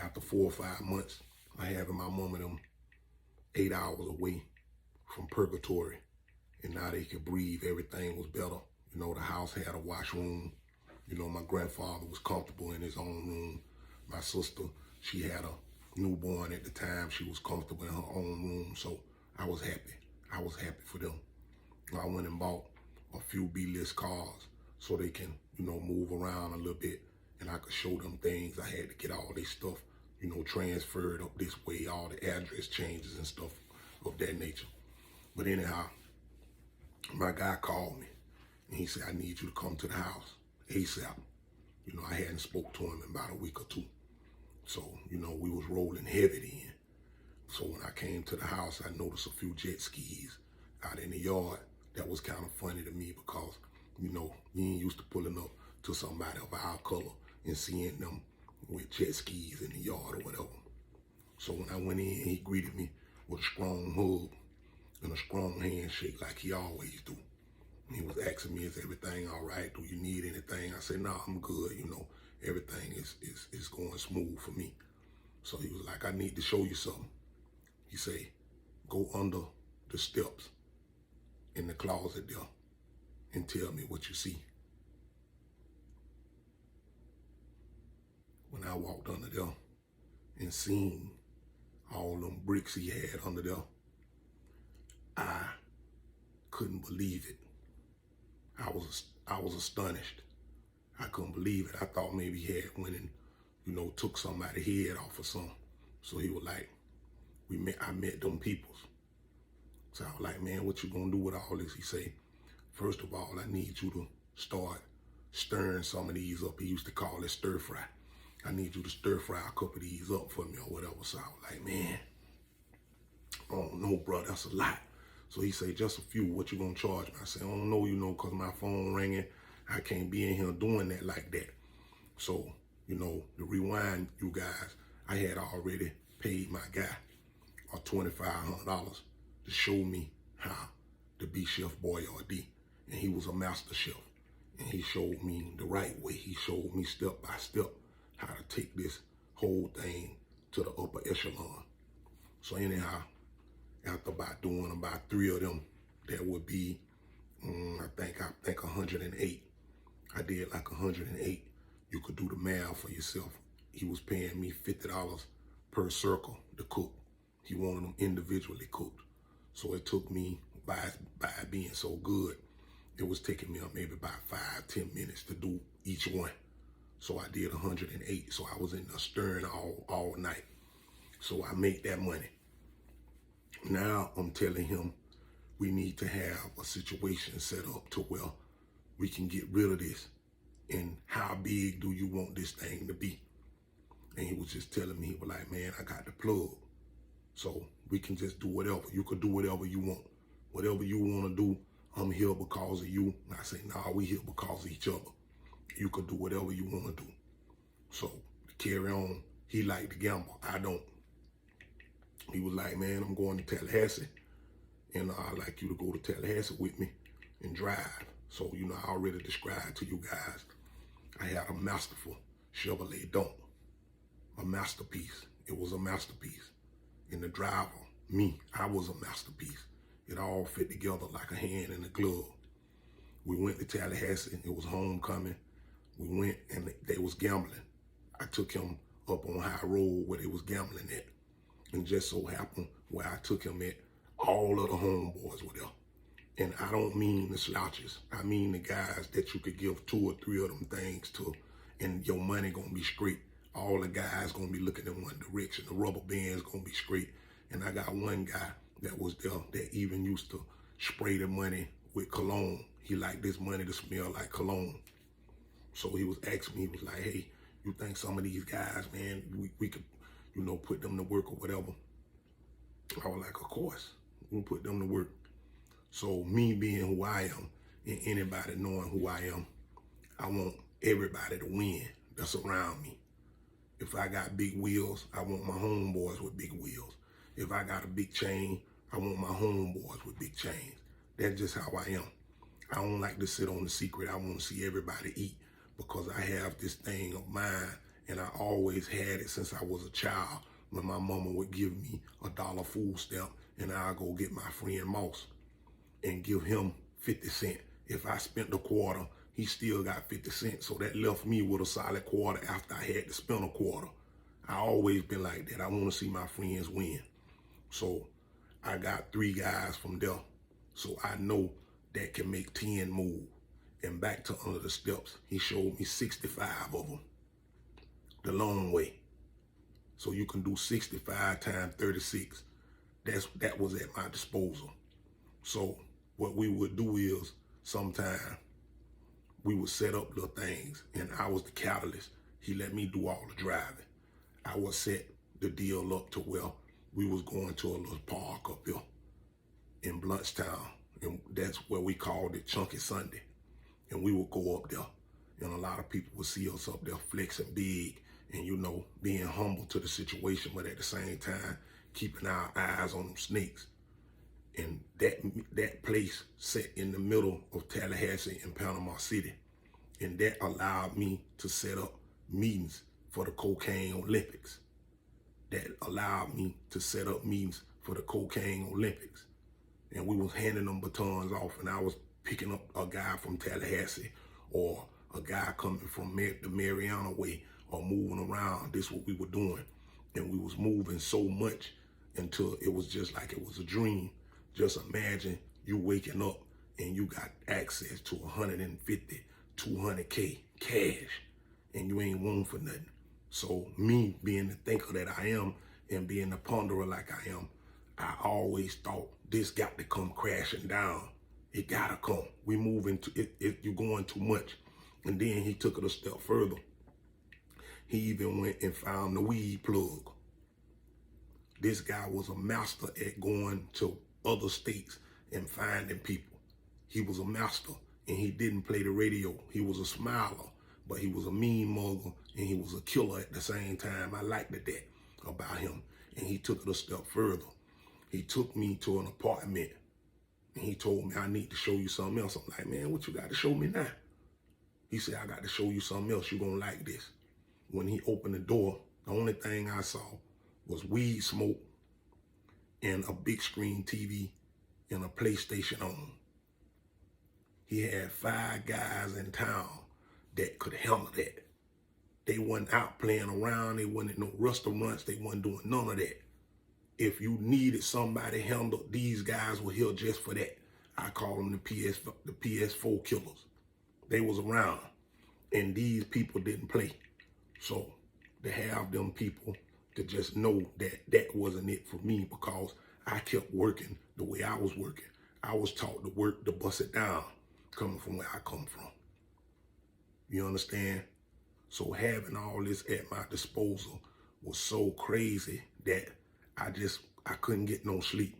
After 4 or 5 months of having my mom and them 8 hours away from purgatory, and now they could breathe, everything was better. You know, the house had a washroom. You know, my grandfather was comfortable in his own room. My sister, she had a newborn at the time. She was comfortable in her own room. So I was happy. I was happy for them. I went and bought a few B-list cars so they can, you know, move around a little bit, and I could show them things. I had to get all this stuff, you know, transferred up this way, all the address changes and stuff of that nature. But anyhow, my guy called me and he said, I need you to come to the house ASAP. You know, I hadn't spoke to him in about a week or two. So, you know, we was rolling heavy then. So when I came to the house, I noticed a few jet skis out in the yard. That was kind of funny to me because, you know, you ain't used to pulling up to somebody of our color and seeing them with jet skis in the yard or whatever. So when I went in, he greeted me with a strong hug and a strong handshake like he always do. And he was asking me, is everything all right? Do you need anything? I said, no, I'm good. You know, everything is going smooth for me. So he was like, I need to show you something. He said, go under the steps in the closet there and tell me what you see. When I walked under there and seen all them bricks he had under there, I couldn't believe it. I was astonished. I couldn't believe it. I thought maybe he had went and, you know, took somebody's head off or something. So he was like, I met them peoples. So I was like, man, what you gonna do with all this? He say, first of all, I need you to start stirring some of these up. He used to call it stir fry. I need you to stir fry a couple of these up for me or whatever. So I was like, man, I don't know, bro, that's a lot. So he said, just a few, what you gonna charge me? I said, I don't know, you know, cause my phone ringing. I can't be in here doing that like that. So, you know, to rewind, you guys, I had already paid my guy $2,500 to show me how to be Chef Boyardee. And he was a master chef. And he showed me the right way. He showed me step by step how to take this whole thing to the upper echelon. So anyhow, after doing about 3 of them, that would be, I think 108. I did like 108. You could do the math for yourself. He was paying me $50 per circle to cook. He wanted them individually cooked. So it took me, by being so good, it was taking me maybe about 5-10 minutes to do each one. So I did 108. So I was in the stirring all night. So I made that money. Now I'm telling him we need to have a situation set up to where we can get rid of this. And how big do you want this thing to be? And he was just telling me, he was like, man, I got the plug. So we can just do whatever. You could do whatever you want. Whatever you want to do, I'm here because of you. And I say, nah, we here because of each other. You could do whatever you want to do. So to carry on, he liked to gamble. I don't. He was like, man, I'm going to Tallahassee. And I'd like you to go to Tallahassee with me and drive. So, you know, I already described to you guys, I had a masterful Chevrolet Dump, a masterpiece. It was a masterpiece. And the driver, me, I was a masterpiece. It all fit together like a hand in a glove. We went to Tallahassee. It was homecoming. We went and they was gambling. I took him up on High Road where they was gambling at. And just so happened where I took him at, all of the homeboys were there. And I don't mean the slouches. I mean the guys that you could give 2 or 3 of them things to, and your money gonna be straight. All the guys gonna be looking in one direction. The rubber band's gonna be straight. And I got one guy that was there that even used to spray the money with cologne. He liked this money to smell like cologne. So he was asking me, he was like, hey, you think some of these guys, man, we could, you know, put them to work or whatever? I was like, of course, we'll put them to work. So me being who I am and anybody knowing who I am, I want everybody to win that's around me. If I got big wheels, I want my homeboys with big wheels. If I got a big chain, I want my homeboys with big chains. That's just how I am. I don't like to sit on the secret. I want to see everybody eat because I have this thing of mine And I always had it since I was a child when my mama would give me $1 food stamp and I'll go get my friend Moss and give him 50 cents. If I spent a quarter, he still got 50 cents. So that left me with a solid quarter after I had to spend a quarter. I always been like that. I want to see my friends win. So I got 3 guys from there. So I know that can make 10 move. And back to under the steps, he showed me 65 of them, the long way. So you can do 65 times 36. That was at my disposal. So what we would do is sometime we would set up little things and I was the catalyst. He let me do all the driving. I would set the deal up to where we was going to a little park up here in Bluntstown. And that's where we called it Chunky Sunday. And we would go up there and a lot of people would see us up there flexing big and, you know, being humble to the situation, but at the same time, keeping our eyes on them snakes. And that place set in the middle of Tallahassee and Panama City. And that allowed me to set up meetings for the Cocaine Olympics. That allowed me to set up meetings for the Cocaine Olympics. And we was handing them batons off and I was picking up a guy from Tallahassee or a guy coming from the Mariana way or moving around. This is what we were doing. And we was moving so much until it was just like it was a dream. Just imagine you waking up and you got access to 150, 200K cash and you ain't want for nothing. So me being the thinker that I am and being the ponderer like I am, I always thought this got to come crashing down. It gotta come. We moving to it. You're going too much. And then he took it a step further. He even went and found the weed plug. This guy was a master at going to other states and finding people. He was a master and he didn't play the radio. He was a smiler, but he was a mean mugger and he was a killer at the same time. I liked that about him. And he took it a step further. He took me to an apartment and he told me, I need to show you something else. I'm like, man, what you got to show me now? He said, I got to show you something else. You're going to like this. When he opened the door, the only thing I saw was weed smoke and a big screen TV and a PlayStation on. He had 5 guys in town that could handle that. They wasn't out playing around. They wasn't in no restaurants. They wasn't doing none of that. If you needed somebody handled, these guys were here just for that. I call them the PS4 killers. They was around, and these people didn't play. So to have them people to just know that that wasn't it for me because I kept working the way I was working. I was taught to work to bust it down, coming from where I come from. You understand? So having all this at my disposal was so crazy that I couldn't get no sleep.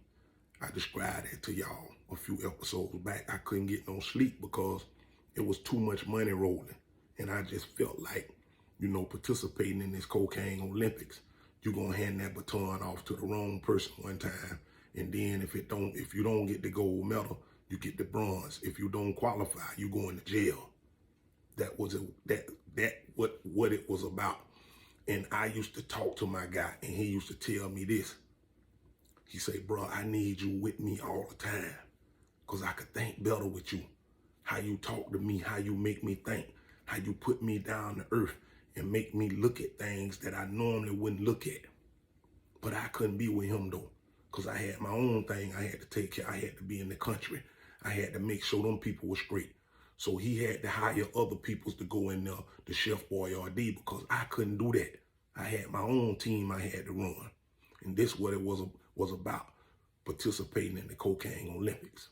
I described it to y'all a few episodes back. I couldn't get no sleep because it was too much money rolling. And I just felt like, you know, participating in this Cocaine Olympics, you're gonna hand that baton off to the wrong person one time. And then if you don't get the gold medal, you get the bronze. If you don't qualify, you go into jail. That was what it was about. And I used to talk to my guy, and he used to tell me this. He said, bro, I need you with me all the time because I could think better with you. How you talk to me, how you make me think, how you put me down to earth and make me look at things that I normally wouldn't look at. But I couldn't be with him, though, because I had my own thing I had to take care of. I had to be in the country. I had to make sure them people were straight. So he had to hire other people to go in there, the Chef Boyardee, because I couldn't do that. I had my own team I had to run. And this is what it was about, participating in the Cocaine Olympics.